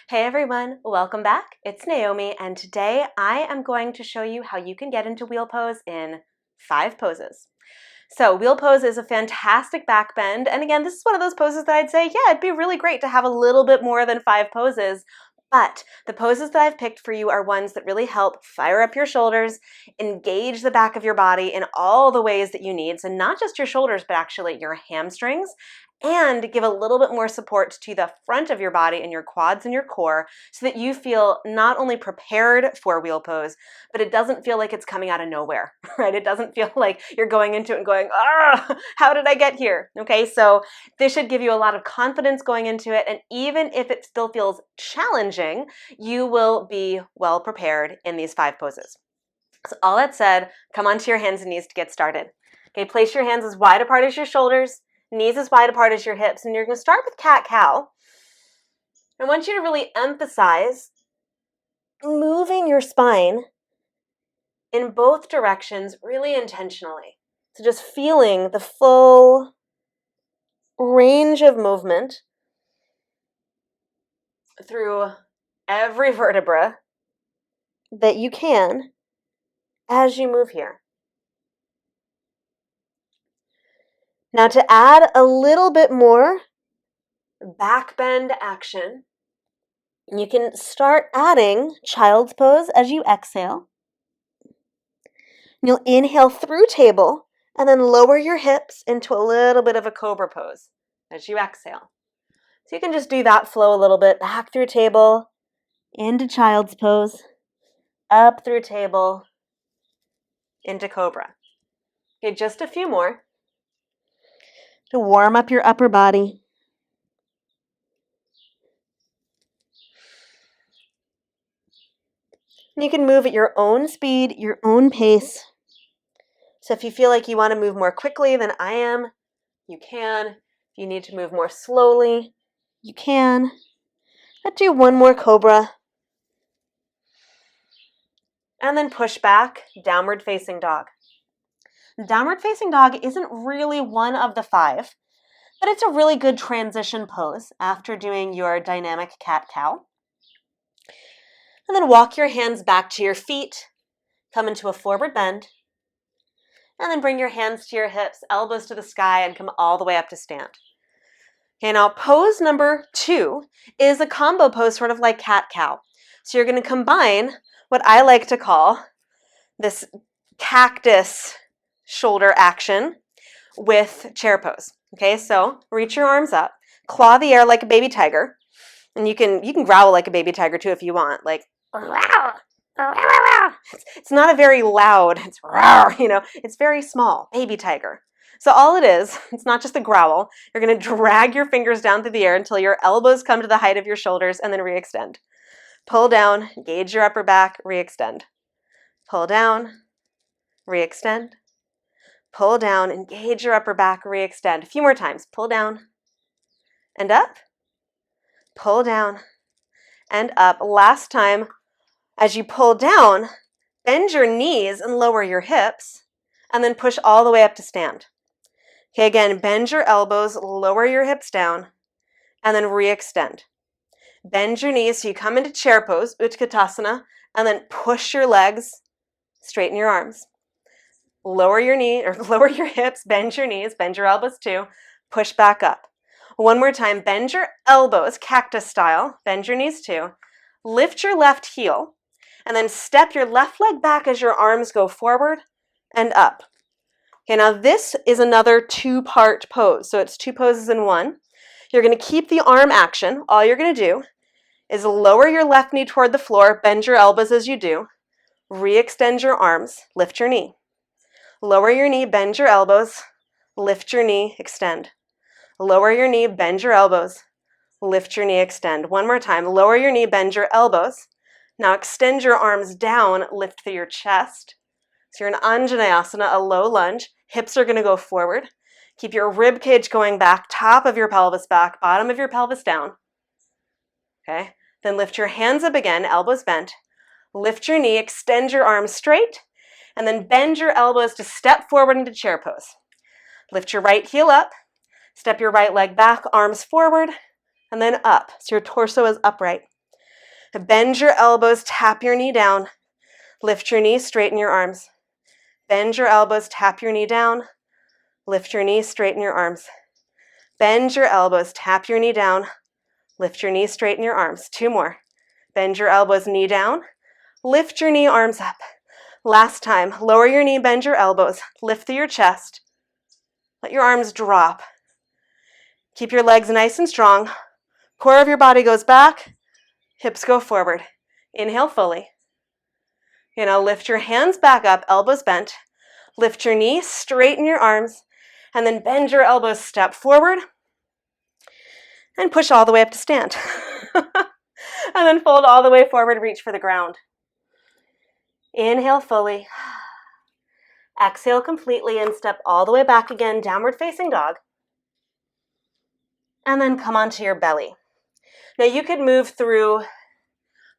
Hey everyone, welcome back. It's Naomi, and today I am going to show you how you can get into wheel pose in 5 poses. So wheel pose is a fantastic back bend, and again, this is one of those poses that I'd say, yeah, it'd be really great to have a little bit more than 5 poses, but the poses that I've picked for you are ones that really help fire up your shoulders, engage the back of your body in all the ways that you need, so not just your shoulders, but actually your hamstrings, and give a little bit more support to the front of your body and your quads and your core so that you feel not only prepared for wheel pose, but it doesn't feel like it's coming out of nowhere, right? It doesn't feel like you're going into it and going, how did I get here? Okay, so this should give you a lot of confidence going into it, and even if it still feels challenging, you will be well prepared in these 5 poses. So all that said, come onto your hands and knees to get started. Okay, place your hands as wide apart as your shoulders, knees as wide apart as your hips, and you're going to start with cat-cow. I want you to really emphasize moving your spine in both directions really intentionally. So just feeling the full range of movement through every vertebra that you can as you move here. Now to add a little bit more back bend action, you can start adding child's pose as you exhale. You'll inhale through table and then lower your hips into a little bit of a cobra pose as you exhale. So you can just do that flow a little bit, back through table, into child's pose, up through table, into cobra. Okay, just a few more to warm up your upper body. You can move at your own speed, your own pace. So if you feel like you want to move more quickly than I am, you can. If you need to move more slowly, you can. Let's do one more cobra. And then push back, downward facing dog. Downward facing dog isn't really one of the 5, but it's a really good transition pose after doing your dynamic cat-cow. And then walk your hands back to your feet, come into a forward bend, and then bring your hands to your hips, elbows to the sky, and come all the way up to stand. Okay, now pose number 2 is a combo pose, sort of like cat-cow. So you're going to combine what I like to call this cactus shoulder action with chair pose. Okay, so reach your arms up, claw the air like a baby tiger, and you can growl like a baby tiger too if you want, like it's not a very loud, it's it's very small, baby tiger. So all it is, it's not just a growl. You're going to drag your fingers down through the air until your elbows come to the height of your shoulders and then re-extend. Pull down, engage your upper back, re-extend. Pull down, re-extend. Pull down, engage your upper back, re-extend. A few more times. Pull down and up. Pull down and up. Last time, as you pull down, bend your knees and lower your hips, and then push all the way up to stand. Okay, again, bend your elbows, lower your hips down, and then re-extend. Bend your knees so you come into chair pose, Utkatasana, and then push your legs, straighten your arms. Lower your knee, or lower your hips, bend your knees, bend your elbows too, push back up. One more time, bend your elbows, cactus style, bend your knees too, lift your left heel, and then step your left leg back as your arms go forward and up. Okay, now this is another 2-part pose, so it's 2 poses in one. You're going to keep the arm action. All you're going to do is lower your left knee toward the floor, bend your elbows as you do, re-extend your arms, lift your knee. Lower your knee, bend your elbows, lift your knee, extend. Lower your knee, bend your elbows, lift your knee, extend. One more time, lower your knee, bend your elbows. Now extend your arms down, lift through your chest. So you're in Anjaneyasana, a low lunge. Hips are going to go forward. Keep your rib cage going back, top of your pelvis back, bottom of your pelvis down. Okay, then lift your hands up again, elbows bent. Lift your knee, extend your arms straight, and then bend your elbows to step forward into chair pose. Lift your right heel up, step your right leg back, arms forward, and then up, so your torso is upright. Bend your elbows, tap your knee down. Lift your knees, straighten your arms. Bend your elbows, tap your knee down. Lift your knees, straighten your arms. Bend your elbows, tap your knee down. Lift your knees, straighten your arms. 2 more. Bend your elbows, knee down. Lift your knee, arms up. Last time, lower your knee, bend your elbows. Lift through your chest. Let your arms drop. Keep your legs nice and strong. Core of your body goes back. Hips go forward. Inhale fully. Lift your hands back up, elbows bent. Lift your knees, straighten your arms, and then bend your elbows, step forward, and push all the way up to stand. And then fold all the way forward, reach for the ground. Inhale fully. Exhale completely and step all the way back again, downward facing dog. And then come onto your belly. Now you could move through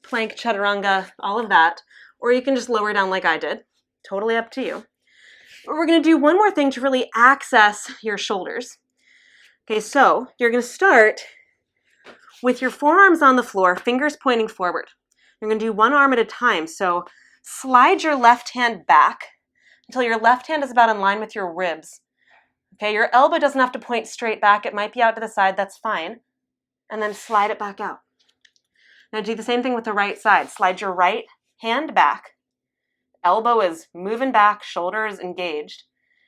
plank, chaturanga, all of that, or you can just lower down like I did. Totally up to you. But we're going to do one more thing to really access your shoulders. Okay, so you're going to start with your forearms on the floor, fingers pointing forward. You're going to do one arm at a time. So slide your left hand back until your left hand is about in line with your ribs. Okay, your elbow doesn't have to point straight back. It might be out to the side. That's fine. And then slide it back out. Now do the same thing with the right side. Slide your right hand back. Elbow is moving back, shoulder is engaged,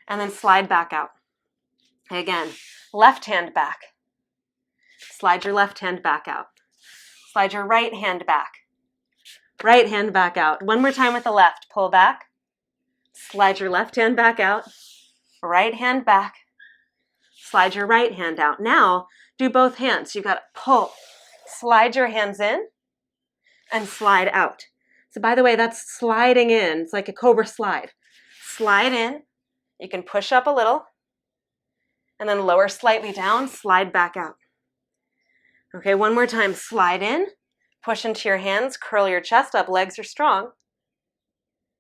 and then slide back out. Again, left hand back. Slide your left hand back out. Slide your right hand back. Right hand back out. One more time with the left. Pull back. Slide your left hand back out. Right hand back. Slide your right hand out. Now, do both hands. You've got to pull. Slide your hands in and slide out. So by the way, that's sliding in. It's like a cobra slide. Slide in. You can push up a little and then lower slightly down, slide back out. Okay, one more time. Slide in, push into your hands, curl your chest up, legs are strong.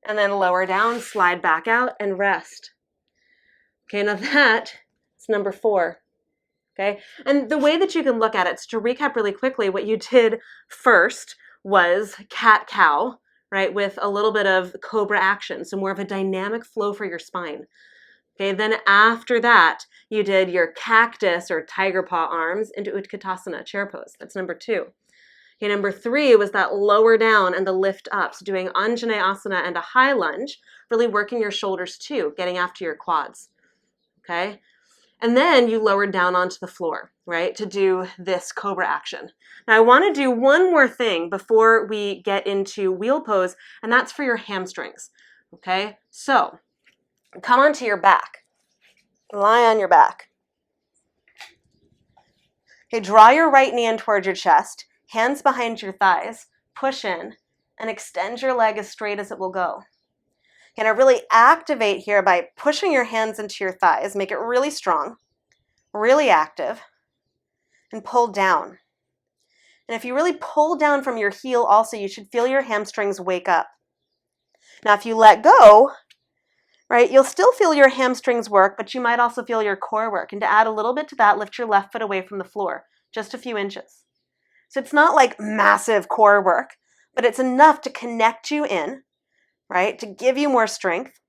And then lower down, slide back out and rest. Okay, now that's number 4. Okay, and the way that you can look at it, so to recap really quickly, what you did first was cat-cow, right, with a little bit of cobra action, so more of a dynamic flow for your spine. Okay, then after that, you did your cactus or tiger paw arms into Utkatasana, chair pose. That's number 2. Okay, number 3 was that lower down and the lift up, so doing Anjaneyasana and a high lunge, really working your shoulders too, getting after your quads. Okay, and then you lowered down onto the floor, right, to do this cobra action. Now I want to do one more thing before we get into wheel pose, and that's for your hamstrings. Okay, so come onto your back. Lie on your back. Okay, draw your right knee in towards your chest, hands behind your thighs, push in, and extend your leg as straight as it will go. And I really activate here by pushing your hands into your thighs, make it really strong, really active, and pull down. And if you really pull down from your heel also, you should feel your hamstrings wake up. Now if you let go, right, you'll still feel your hamstrings work, but you might also feel your core work. And to add a little bit to that, lift your left foot away from the floor, just a few inches. So it's not like massive core work, but it's enough to connect you in, right, to give you more strength.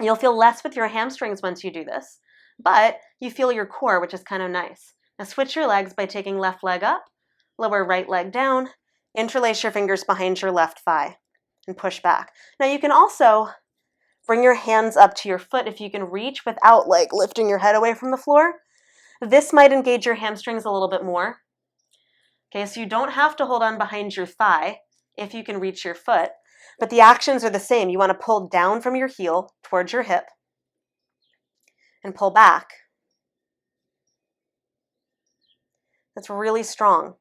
You'll feel less with your hamstrings once you do this, but you feel your core, which is kind of nice. Now switch your legs by taking left leg up, lower right leg down, interlace your fingers behind your left thigh, and push back. Now you can also bring your hands up to your foot if you can reach without like lifting your head away from the floor. This might engage your hamstrings a little bit more. Okay, so you don't have to hold on behind your thigh if you can reach your foot, but the actions are the same. You want to pull down from your heel towards your hip and pull back. That's really strong.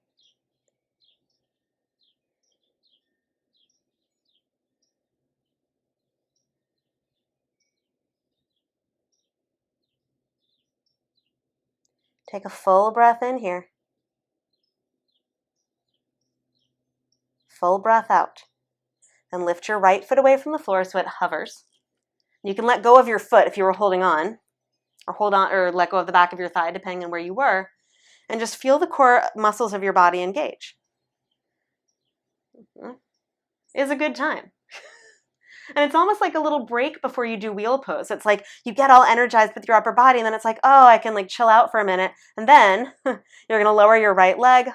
Take a full breath in here. Full breath out. And lift your right foot away from the floor so it hovers. You can let go of your foot if you were holding on, or let go of the back of your thigh, depending on where you were, and just feel the core muscles of your body engage. is a good time. And it's almost like a little break before you do wheel pose. It's like you get all energized with your upper body, and then it's like, oh, I can like chill out for a minute. And then you're going to lower your right leg,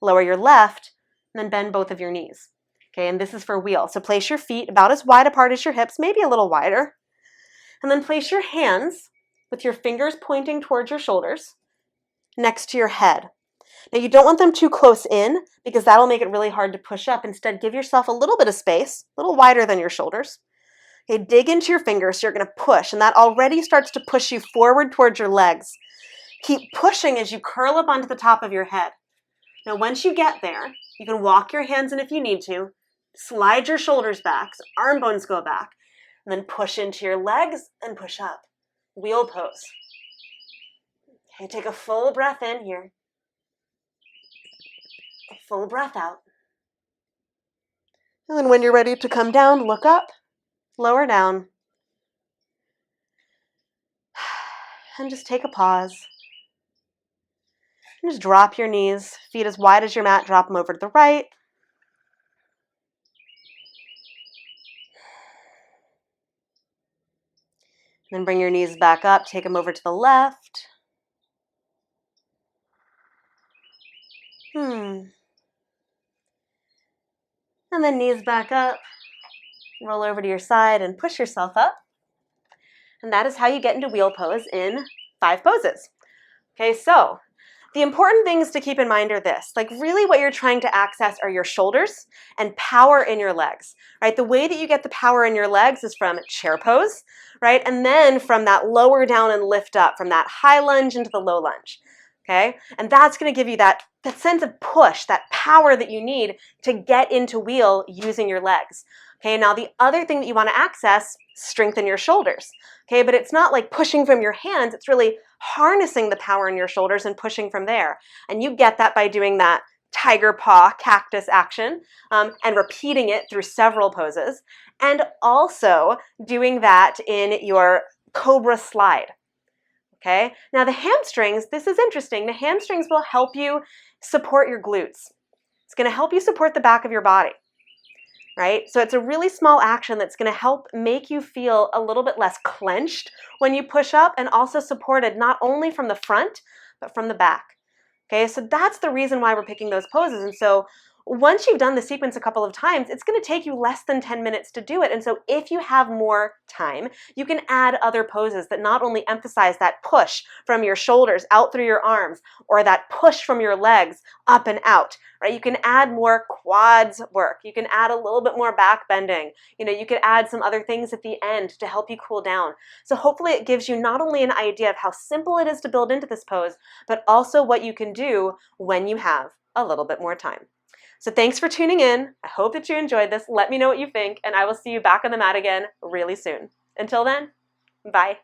lower your left, and then bend both of your knees. Okay, and this is for wheel. So place your feet about as wide apart as your hips, maybe a little wider. And then place your hands with your fingers pointing towards your shoulders next to your head. Now you don't want them too close in because that'll make it really hard to push up. Instead, give yourself a little bit of space, a little wider than your shoulders. Okay, dig into your fingers so you're going to push, and that already starts to push you forward towards your legs. Keep pushing as you curl up onto the top of your head. Now once you get there, you can walk your hands in if you need to, slide your shoulders back, so arm bones go back, and then push into your legs and push up. Wheel pose. Okay, take a full breath in here. A full breath out. And then when you're ready to come down, look up, lower down. And just take a pause. And just drop your knees, feet as wide as your mat, drop them over to the right. Then bring your knees back up, take them over to the left. And then knees back up, roll over to your side and push yourself up. And that is how you get into wheel pose in 5 poses. Okay, so the important things to keep in mind are this. Like really what you're trying to access are your shoulders and power in your legs, right? The way that you get the power in your legs is from chair pose, right? And then from that lower down and lift up, from that high lunge into the low lunge, okay? And that's gonna give you that sense of push, that power that you need to get into wheel using your legs. Okay, now the other thing that you want to access, strengthen your shoulders. Okay, but it's not like pushing from your hands, it's really harnessing the power in your shoulders and pushing from there. And you get that by doing that tiger paw cactus action and repeating it through several poses. And also doing that in your cobra slide. Okay, now the hamstrings, this is interesting. The hamstrings will help you support your glutes. It's going to help you support the back of your body. Right? So it's a really small action that's going to help make you feel a little bit less clenched when you push up and also supported not only from the front, but from the back. Okay, so that's the reason why we're picking those poses. And so once you've done the sequence a couple of times, it's going to take you less than 10 minutes to do it. And so if you have more time, you can add other poses that not only emphasize that push from your shoulders out through your arms or that push from your legs up and out, right? You can add more quads work. You can add a little bit more back bending. You know, you could add some other things at the end to help you cool down. So hopefully it gives you not only an idea of how simple it is to build into this pose, but also what you can do when you have a little bit more time. So thanks for tuning in. I hope that you enjoyed this. Let me know what you think, and I will see you back on the mat again really soon. Until then, bye.